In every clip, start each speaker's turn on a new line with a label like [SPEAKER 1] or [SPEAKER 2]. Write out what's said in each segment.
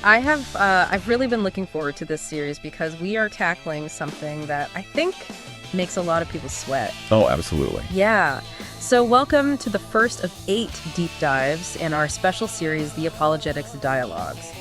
[SPEAKER 1] I've really been looking forward to this series because we are tackling something that I think makes a lot of people sweat.
[SPEAKER 2] Oh, absolutely.
[SPEAKER 1] Yeah. So welcome to the first of 8 deep dives in our special series, the Apologetics Dialogues.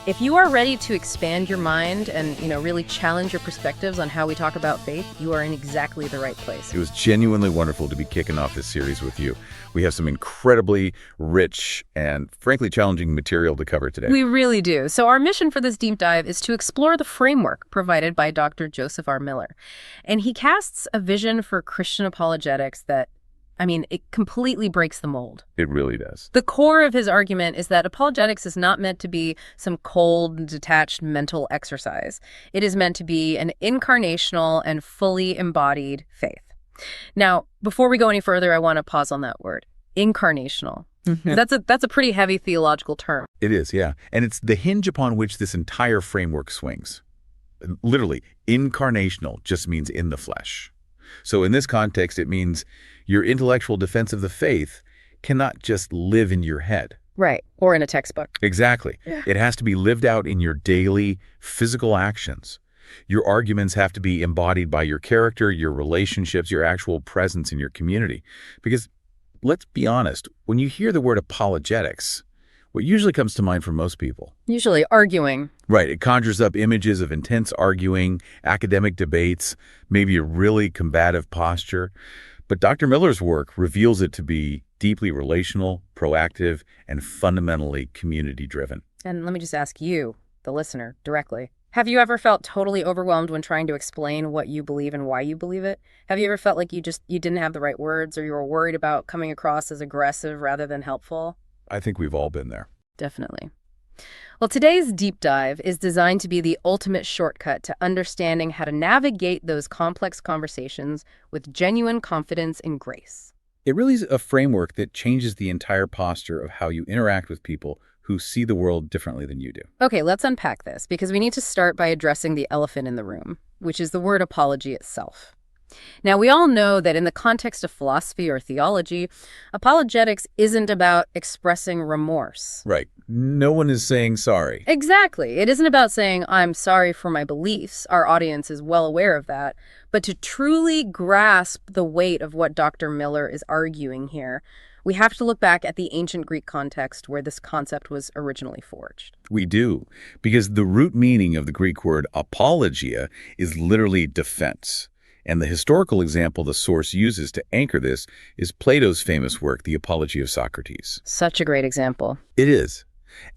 [SPEAKER 1] If you are ready to expand your mind and, really challenge your perspectives on how we talk about faith, you are in exactly the right place.
[SPEAKER 2] It was genuinely wonderful to be kicking off this series with you. We have some incredibly rich and, frankly, challenging material to cover today.
[SPEAKER 1] We really do. So our mission for this deep dive is to explore the framework provided by Dr. Joseph R. Miller. And he casts a vision for Christian apologetics that, it completely breaks the mold.
[SPEAKER 2] It really does.
[SPEAKER 1] The core of his argument is that apologetics is not meant to be some cold, detached mental exercise. It is meant to be an incarnational and fully embodied faith. Now, before we go any further, I want to pause on that word, incarnational. That's a pretty heavy theological term.
[SPEAKER 2] It is, yeah. And it's the hinge upon which this entire framework swings. Literally, incarnational just means in the flesh. So in this context, it means your intellectual defense of the faith cannot just live in your head.
[SPEAKER 1] Right, or in a textbook.
[SPEAKER 2] Exactly.
[SPEAKER 1] Yeah.
[SPEAKER 2] It has to be lived out in your daily physical actions. Your arguments have to be embodied by your character, your relationships, your actual presence in your community. Because let's be honest, when you hear the word apologetics, what usually comes to mind for most people?
[SPEAKER 1] Usually arguing.
[SPEAKER 2] Right. It conjures up images of intense arguing, academic debates, maybe a really combative posture. But Dr. Miller's work reveals it to be deeply relational, proactive, and fundamentally community-driven.
[SPEAKER 1] And let me just ask you, the listener, directly. Have you ever felt totally overwhelmed when trying to explain what you believe and why you believe it? Have you ever felt like you didn't have the right words, or you were worried about coming across as aggressive rather than helpful?
[SPEAKER 2] I think we've all been there.
[SPEAKER 1] Definitely. Well, today's deep dive is designed to be the ultimate shortcut to understanding how to navigate those complex conversations with genuine confidence and grace.
[SPEAKER 2] It really is a framework that changes the entire posture of how you interact with people who see the world differently than you do.
[SPEAKER 1] Okay, let's unpack this, because we need to start by addressing the elephant in the room, which is the word apology itself. Now, we all know that in the context of philosophy or theology, apologetics isn't about expressing remorse.
[SPEAKER 2] Right. No one is saying sorry.
[SPEAKER 1] Exactly. It isn't about saying, I'm sorry for my beliefs. Our audience is well aware of that. But to truly grasp the weight of what Dr. Miller is arguing here, we have to look back at the ancient Greek context where this concept was originally forged.
[SPEAKER 2] We do, because the root meaning of the Greek word apologia is literally defense. And the historical example the source uses to anchor this is Plato's famous work, The Apology of Socrates.
[SPEAKER 1] Such a great example.
[SPEAKER 2] It is.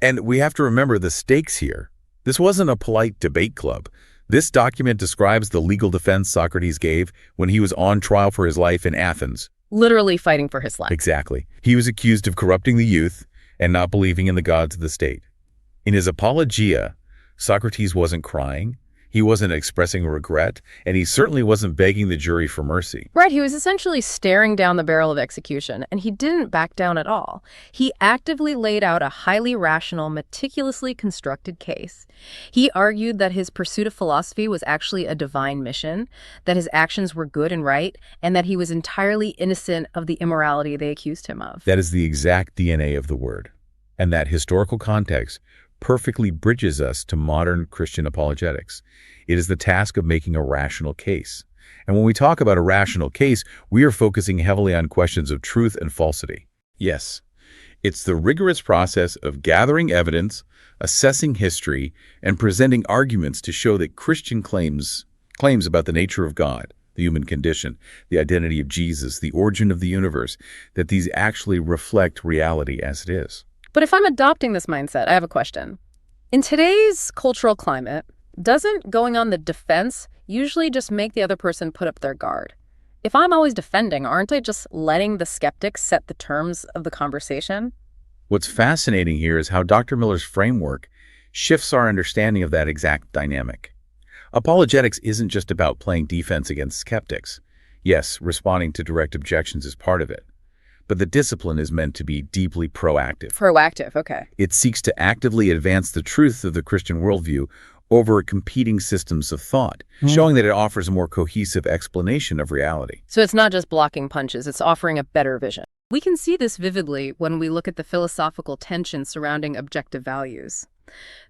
[SPEAKER 2] And we have to remember the stakes here. This wasn't a polite debate club. This document describes the legal defense Socrates gave when he was on trial for his life in Athens.
[SPEAKER 1] Literally fighting for his life.
[SPEAKER 2] Exactly. He was accused of corrupting the youth and not believing in the gods of the state. In his apologia, Socrates wasn't crying. He wasn't expressing regret, and he certainly wasn't begging the jury for mercy.
[SPEAKER 1] Right, he was essentially staring down the barrel of execution, and he didn't back down at all. He actively laid out a highly rational, meticulously constructed case. He argued that his pursuit of philosophy was actually a divine mission, that his actions were good and right, and that he was entirely innocent of the immorality they accused him of.
[SPEAKER 2] That is the exact DNA of the word. And that historical context perfectly bridges us to modern Christian apologetics. It is the task of making a rational case. And when we talk about a rational case, we are focusing heavily on questions of truth and falsity. Yes, it's the rigorous process of gathering evidence, assessing history, and presenting arguments to show that Christian claims about the nature of God, the human condition, the identity of Jesus, the origin of the universe, that these actually reflect reality as it is.
[SPEAKER 1] But if I'm adopting this mindset, I have a question. In today's cultural climate, doesn't going on the defense usually just make the other person put up their guard? If I'm always defending, aren't I just letting the skeptics set the terms of the conversation?
[SPEAKER 2] What's fascinating here is how Dr. Miller's framework shifts our understanding of that exact dynamic. Apologetics isn't just about playing defense against skeptics. Yes, responding to direct objections is part of it. But the discipline is meant to be deeply proactive.
[SPEAKER 1] Proactive, okay.
[SPEAKER 2] It seeks to actively advance the truth of the Christian worldview over competing systems of thought, showing that it offers a more cohesive explanation of reality.
[SPEAKER 1] So it's not just blocking punches, it's offering a better vision. We can see this vividly when we look at the philosophical tension surrounding objective values.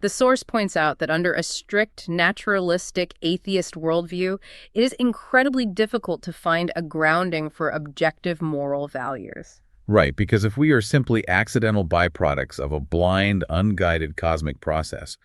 [SPEAKER 1] The source points out that under a strict, naturalistic, atheist worldview, it is incredibly difficult to find a grounding for objective moral values.
[SPEAKER 2] Right, because if we are simply accidental byproducts of a blind, unguided cosmic process,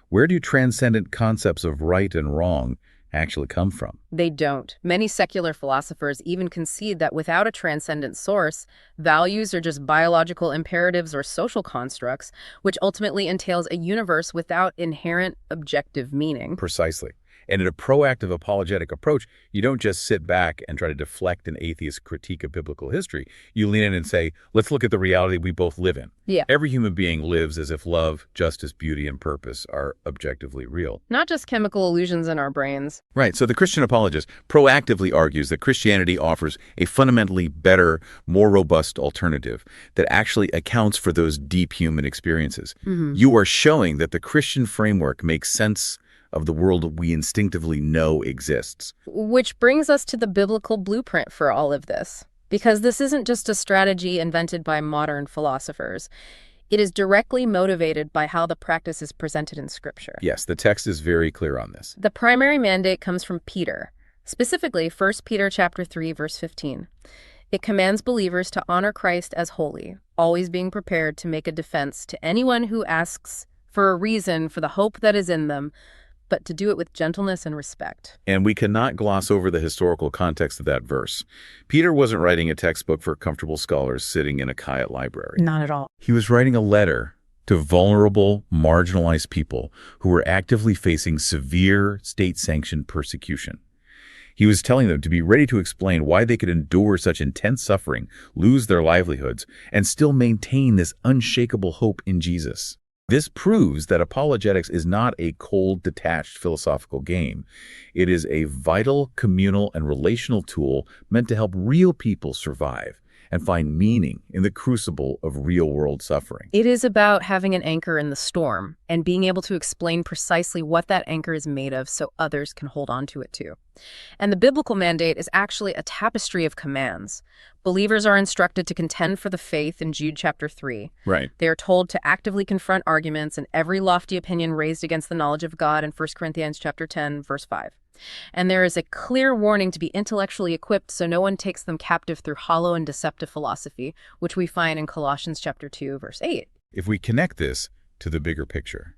[SPEAKER 2] where do transcendent concepts of right and wrong actually come from?
[SPEAKER 1] They don't. Many secular philosophers even concede that without a transcendent source, values are just biological imperatives or social constructs, which ultimately entails a universe without inherent objective meaning.
[SPEAKER 2] Precisely. And in a proactive apologetic approach, you don't just sit back and try to deflect an atheist critique of biblical history. You lean in and say, let's look at the reality we both live in.
[SPEAKER 1] Yeah.
[SPEAKER 2] Every human being lives as if love, justice, beauty, and purpose are objectively real.
[SPEAKER 1] Not just chemical illusions in our brains.
[SPEAKER 2] Right. So the Christian apologist proactively argues that Christianity offers a fundamentally better, more robust alternative that actually accounts for those deep human experiences. You are showing that the Christian framework makes sense of the world we instinctively know exists.
[SPEAKER 1] Which brings us to the biblical blueprint for all of this. Because this isn't just a strategy invented by modern philosophers. It is directly motivated by how the practice is presented in Scripture.
[SPEAKER 2] Yes, the text is very clear on this.
[SPEAKER 1] The primary mandate comes from Peter, specifically 1 Peter chapter 3, verse 15. It commands believers to honor Christ as holy, always being prepared to make a defense to anyone who asks for a reason for the hope that is in them, but to do it with gentleness and respect.
[SPEAKER 2] And we cannot gloss over the historical context of that verse. Peter wasn't writing a textbook for comfortable scholars sitting in a Chiat library.
[SPEAKER 1] Not at all.
[SPEAKER 2] He was writing a letter to vulnerable, marginalized people who were actively facing severe state-sanctioned persecution. He was telling them to be ready to explain why they could endure such intense suffering, lose their livelihoods, and still maintain this unshakable hope in Jesus. This proves that apologetics is not a cold, detached philosophical game. It is a vital, communal, and relational tool meant to help real people survive and find meaning in the crucible of real-world suffering.
[SPEAKER 1] It is about having an anchor in the storm and being able to explain precisely what that anchor is made of so others can hold on to it too. And the biblical mandate is actually a tapestry of commands. Believers are instructed to contend for the faith in Jude chapter 3.
[SPEAKER 2] Right.
[SPEAKER 1] They are told to actively confront arguments and every lofty opinion raised against the knowledge of God in 1 Corinthians chapter 10, verse 5. And there is a clear warning to be intellectually equipped so no one takes them captive through hollow and deceptive philosophy, which we find in Colossians chapter 2, verse 8.
[SPEAKER 2] If we connect this to the bigger picture,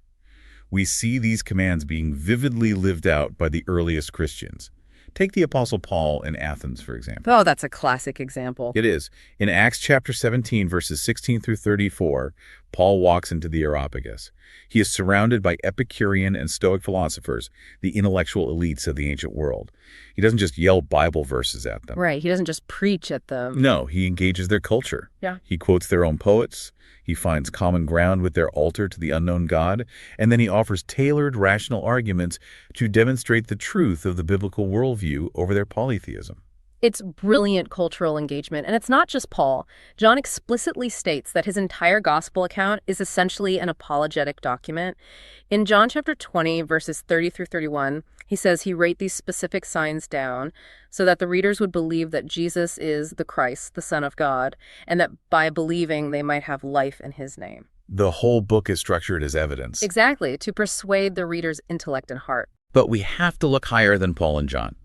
[SPEAKER 2] we see these commands being vividly lived out by the earliest Christians. Take the Apostle Paul in Athens, for example.
[SPEAKER 1] Oh, that's a classic example.
[SPEAKER 2] It is. In Acts chapter 17, verses 16 through 34, Paul walks into the Areopagus. He is surrounded by Epicurean and Stoic philosophers, the intellectual elites of the ancient world. He doesn't just yell Bible verses at them.
[SPEAKER 1] Right. He doesn't just preach at them.
[SPEAKER 2] No, he engages their culture.
[SPEAKER 1] Yeah.
[SPEAKER 2] He quotes their own poets. He finds common ground with their altar to the unknown God, and then he offers tailored, rational arguments to demonstrate the truth of the biblical worldview over their polytheism.
[SPEAKER 1] It's brilliant cultural engagement, and it's not just Paul. John explicitly states that his entire gospel account is essentially an apologetic document. In John chapter 20, verses 30 through 31, he says he wrote these specific signs down so that the readers would believe that Jesus is the Christ, the Son of God, and that by believing they might have life in his name.
[SPEAKER 2] The whole book is structured as evidence.
[SPEAKER 1] Exactly, to persuade the reader's intellect and heart.
[SPEAKER 2] But we have to look higher than Paul and John,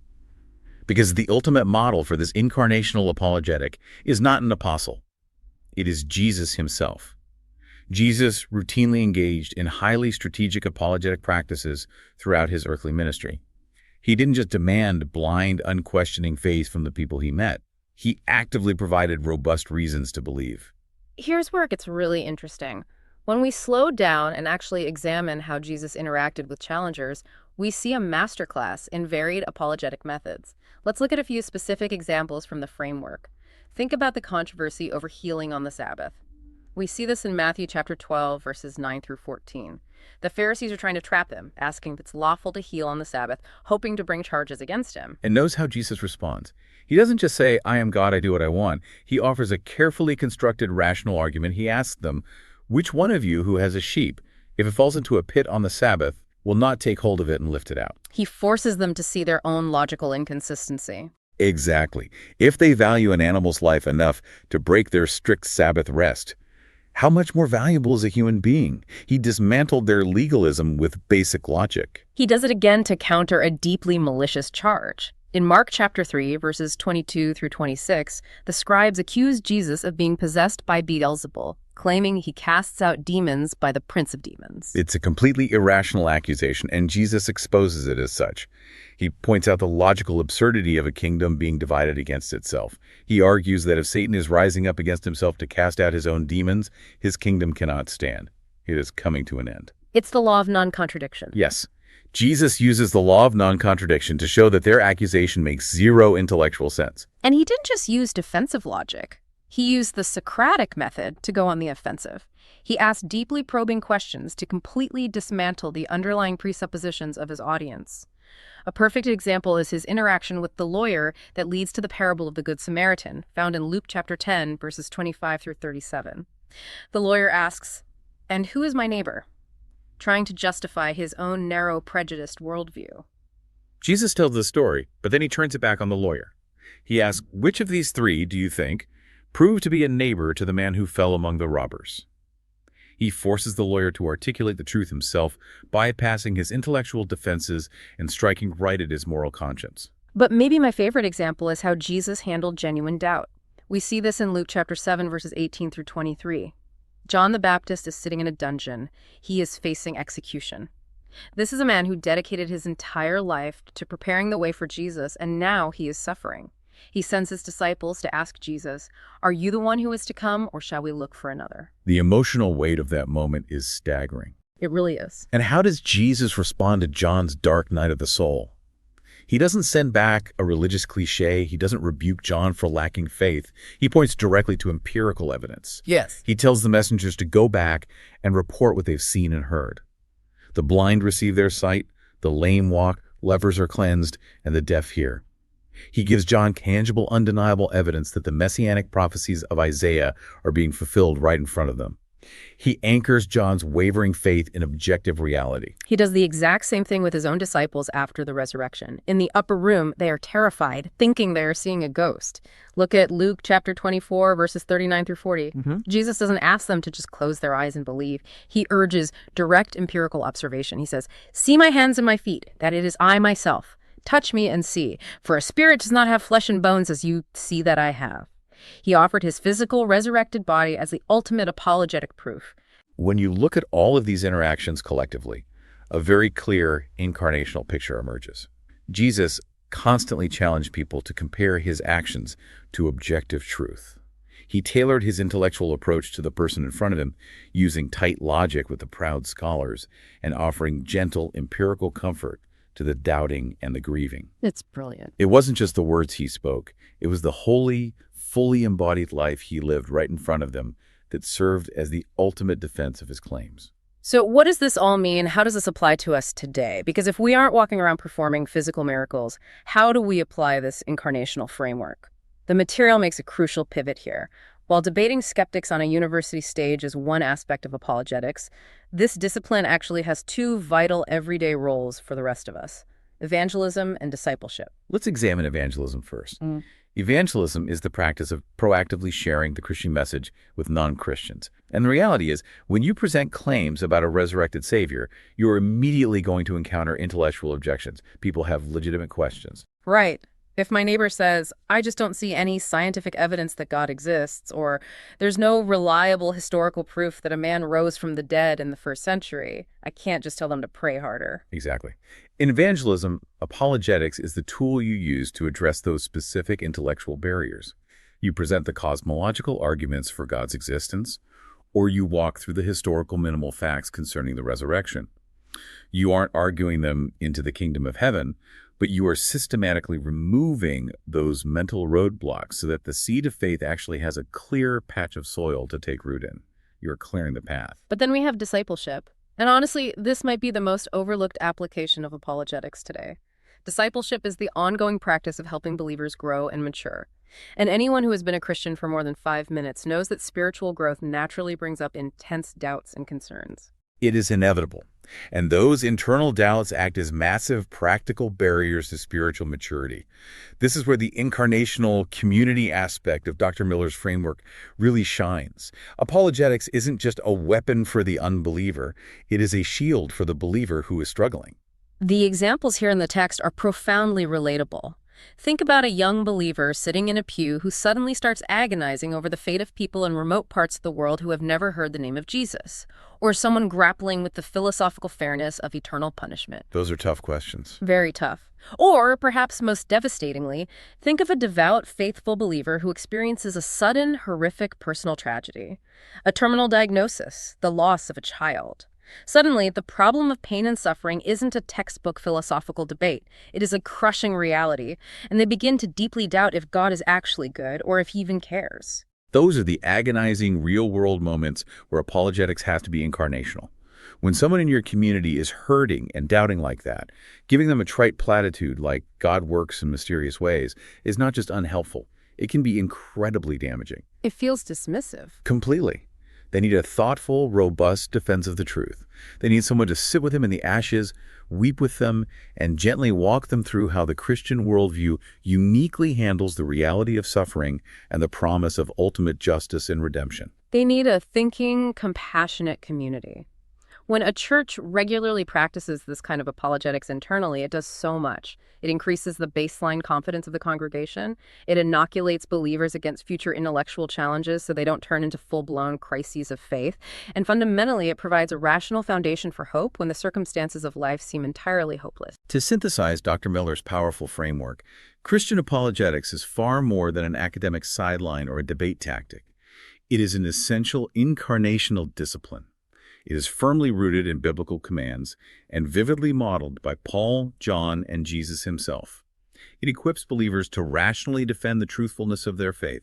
[SPEAKER 2] because the ultimate model for this incarnational apologetic is not an apostle. It is Jesus himself. Jesus routinely engaged in highly strategic apologetic practices throughout his earthly ministry. He didn't just demand blind, unquestioning faith from the people he met. He actively provided robust reasons to believe.
[SPEAKER 1] Here's where it gets really interesting. When we slow down and actually examine how Jesus interacted with challengers, we see a masterclass in varied apologetic methods. Let's look at a few specific examples from the framework. Think about the controversy over healing on the Sabbath. We see this in Matthew chapter 12, verses 9 through 14. The Pharisees are trying to trap him, asking if it's lawful to heal on the Sabbath, hoping to bring charges against him.
[SPEAKER 2] And notice how Jesus responds. He doesn't just say, I am God, I do what I want. He offers a carefully constructed rational argument. He asks them, which one of you who has a sheep, if it falls into a pit on the Sabbath, will not take hold of it and lift it out?
[SPEAKER 1] He forces them to see their own logical inconsistency.
[SPEAKER 2] Exactly. If they value an animal's life enough to break their strict Sabbath rest, How much more valuable is a human being? He dismantled their legalism with basic logic.
[SPEAKER 1] He does it again to counter a deeply malicious charge. In Mark chapter 3, verses 22 through 26, the scribes accuse Jesus of being possessed by Beelzebul, claiming he casts out demons by the prince of demons.
[SPEAKER 2] It's a completely irrational accusation, and Jesus exposes it as such. He points out the logical absurdity of a kingdom being divided against itself. He argues that if Satan is rising up against himself to cast out his own demons, his kingdom cannot stand. It is coming to an end.
[SPEAKER 1] It's the law of non-contradiction.
[SPEAKER 2] Yes. Jesus uses the law of non-contradiction to show that their accusation makes zero intellectual sense.
[SPEAKER 1] And he didn't just use defensive logic. He used the Socratic method to go on the offensive. He asked deeply probing questions to completely dismantle the underlying presuppositions of his audience. A perfect example is his interaction with the lawyer that leads to the parable of the Good Samaritan, found in Luke chapter 10, verses 25 through 37. The lawyer asks, "And who is my neighbor?" trying to justify his own narrow, prejudiced worldview.
[SPEAKER 2] Jesus tells the story, but then he turns it back on the lawyer. He asks, which of these three, do you think, proved to be a neighbor to the man who fell among the robbers? He forces the lawyer to articulate the truth himself, bypassing his intellectual defenses and striking right at his moral conscience.
[SPEAKER 1] But maybe my favorite example is how Jesus handled genuine doubt. We see this in Luke chapter 7, verses 18 through 23. John the Baptist is sitting in a dungeon. He is facing execution. This is a man who dedicated his entire life to preparing the way for Jesus, and now he is suffering. He sends his disciples to ask Jesus, "Are you the one who is to come, or shall we look for another?"
[SPEAKER 2] The emotional weight of that moment is staggering.
[SPEAKER 1] It really is.
[SPEAKER 2] And how does Jesus respond to John's dark night of the soul? He doesn't send back a religious cliche. He doesn't rebuke John for lacking faith. He points directly to empirical evidence.
[SPEAKER 1] Yes.
[SPEAKER 2] He tells the messengers to go back and report what they've seen and heard. The blind receive their sight, the lame walk, lepers are cleansed, and the deaf hear. He gives John tangible, undeniable evidence that the messianic prophecies of Isaiah are being fulfilled right in front of them. He anchors John's wavering faith in objective reality.
[SPEAKER 1] He does the exact same thing with his own disciples after the resurrection. In the upper room, they are terrified, thinking they are seeing a ghost. Look at Luke chapter 24, verses 39 through 40. Jesus doesn't ask them to just close their eyes and believe. He urges direct empirical observation. He says, "See my hands and my feet, that it is I myself. Touch me and see, for a spirit does not have flesh and bones as you see that I have." He offered his physical, resurrected body as the ultimate apologetic proof.
[SPEAKER 2] When you look at all of these interactions collectively, a very clear incarnational picture emerges. Jesus constantly challenged people to compare his actions to objective truth. He tailored his intellectual approach to the person in front of him, using tight logic with the proud scholars and offering gentle, empirical comfort to the doubting and the grieving.
[SPEAKER 1] It's brilliant.
[SPEAKER 2] It wasn't just the words he spoke. It was the holy, fully embodied life he lived right in front of them that served as the ultimate defense of his claims.
[SPEAKER 1] So what does this all mean? How does this apply to us today? Because if we aren't walking around performing physical miracles, how do we apply this incarnational framework? The material makes a crucial pivot here. While debating skeptics on a university stage is one aspect of apologetics, this discipline actually has two vital everyday roles for the rest of us: evangelism and discipleship.
[SPEAKER 2] Let's examine evangelism first. Evangelism is the practice of proactively sharing the Christian message with non-Christians. And the reality is, when you present claims about a resurrected Savior, you're immediately going to encounter intellectual objections. People have legitimate questions.
[SPEAKER 1] Right. If my neighbor says, "I just don't see any scientific evidence that God exists," or "there's no reliable historical proof that a man rose from the dead in the first century," I can't just tell them to pray harder.
[SPEAKER 2] Exactly. In evangelism, apologetics is the tool you use to address those specific intellectual barriers. You present the cosmological arguments for God's existence, or you walk through the historical minimal facts concerning the resurrection. You aren't arguing them into the kingdom of heaven, but you are systematically removing those mental roadblocks so that the seed of faith actually has a clear patch of soil to take root in. You're clearing the path.
[SPEAKER 1] But then we have discipleship. And honestly, this might be the most overlooked application of apologetics today. Discipleship is the ongoing practice of helping believers grow and mature. And anyone who has been a Christian for more than 5 minutes knows that spiritual growth naturally brings up intense doubts and concerns.
[SPEAKER 2] It is inevitable. And those internal doubts act as massive practical barriers to spiritual maturity. This is where the incarnational community aspect of Dr. Miller's framework really shines. Apologetics isn't just a weapon for the unbeliever, it is a shield for the believer who is struggling.
[SPEAKER 1] The examples here in the text are profoundly relatable. Think about a young believer sitting in a pew who suddenly starts agonizing over the fate of people in remote parts of the world who have never heard the name of Jesus, or someone grappling with the philosophical fairness of eternal punishment.
[SPEAKER 2] Those are tough questions.
[SPEAKER 1] Very tough. Or, perhaps most devastatingly, think of a devout, faithful believer who experiences a sudden, horrific personal tragedy, a terminal diagnosis, the loss of a child. Suddenly, the problem of pain and suffering isn't a textbook philosophical debate. It is a crushing reality, and they begin to deeply doubt if God is actually good or if he even cares.
[SPEAKER 2] Those are the agonizing, real-world moments where apologetics has to be incarnational. When someone in your community is hurting and doubting like that, giving them a trite platitude like God works in mysterious ways is not just unhelpful. It can be incredibly damaging.
[SPEAKER 1] It feels dismissive.
[SPEAKER 2] Completely. They need a thoughtful, robust defense of the truth. They need someone to sit with them in the ashes, weep with them, and gently walk them through how the Christian worldview uniquely handles the reality of suffering and the promise of ultimate justice and redemption.
[SPEAKER 1] They need a thinking, compassionate community. When a church regularly practices this kind of apologetics internally, it does so much. It increases the baseline confidence of the congregation. It inoculates believers against future intellectual challenges so they don't turn into full-blown crises of faith. And fundamentally, it provides a rational foundation for hope when the circumstances of life seem entirely hopeless.
[SPEAKER 2] To synthesize Dr. Miller's powerful framework, Christian apologetics is far more than an academic sideline or a debate tactic. It is an essential incarnational discipline. It is firmly rooted in biblical commands and vividly modeled by Paul, John, and Jesus himself. It equips believers to rationally defend the truthfulness of their faith,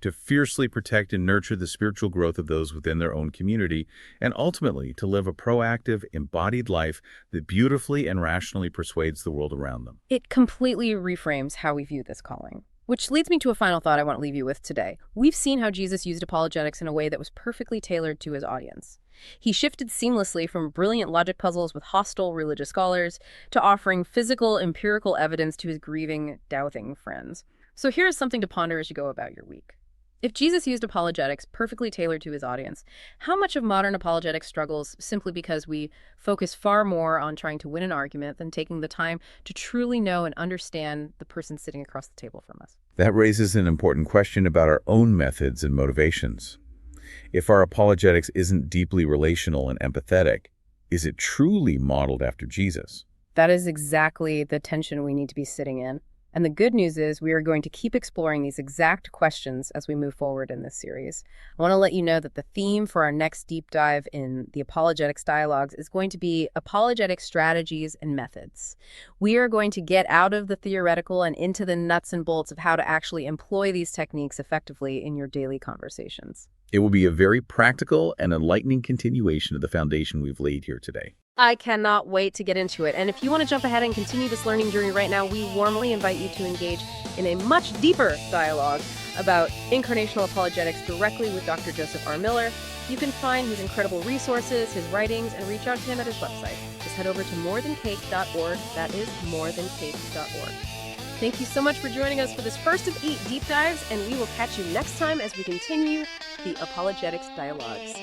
[SPEAKER 2] to fiercely protect and nurture the spiritual growth of those within their own community, and ultimately to live a proactive, embodied life that beautifully and rationally persuades the world around them.
[SPEAKER 1] It completely reframes how we view this calling. Which leads me to a final thought I want to leave you with today. We've seen how Jesus used apologetics in a way that was perfectly tailored to his audience. He shifted seamlessly from brilliant logic puzzles with hostile religious scholars to offering physical, empirical evidence to his grieving, doubting friends. So here's something to ponder as you go about your week. If Jesus used apologetics perfectly tailored to his audience, how much of modern apologetics struggles simply because we focus far more on trying to win an argument than taking the time to truly know and understand the person sitting across the table from us?
[SPEAKER 2] That raises an important question about our own methods and motivations. If our apologetics isn't deeply relational and empathetic, is it truly modeled after Jesus?
[SPEAKER 1] That is exactly the tension we need to be sitting in. And the good news is we are going to keep exploring these exact questions as we move forward in this series. I want to let you know that the theme for our next deep dive in the Apologetics Dialogues is going to be apologetic strategies and methods. We are going to get out of the theoretical and into the nuts and bolts of how to actually employ these techniques effectively in your daily conversations.
[SPEAKER 2] It will be a very practical and enlightening continuation of the foundation we've laid here today.
[SPEAKER 1] I cannot wait to get into it. And if you want to jump ahead and continue this learning journey right now, we warmly invite you to engage in a much deeper dialogue about incarnational apologetics directly with Dr. Joseph R. Miller. You can find his incredible resources, his writings, and reach out to him at his website. Just head over to morethancake.org. That is morethancake.org. Thank you so much for joining us for this first of 8 deep dives, and we will catch you next time as we continue the Apologetics Dialogues.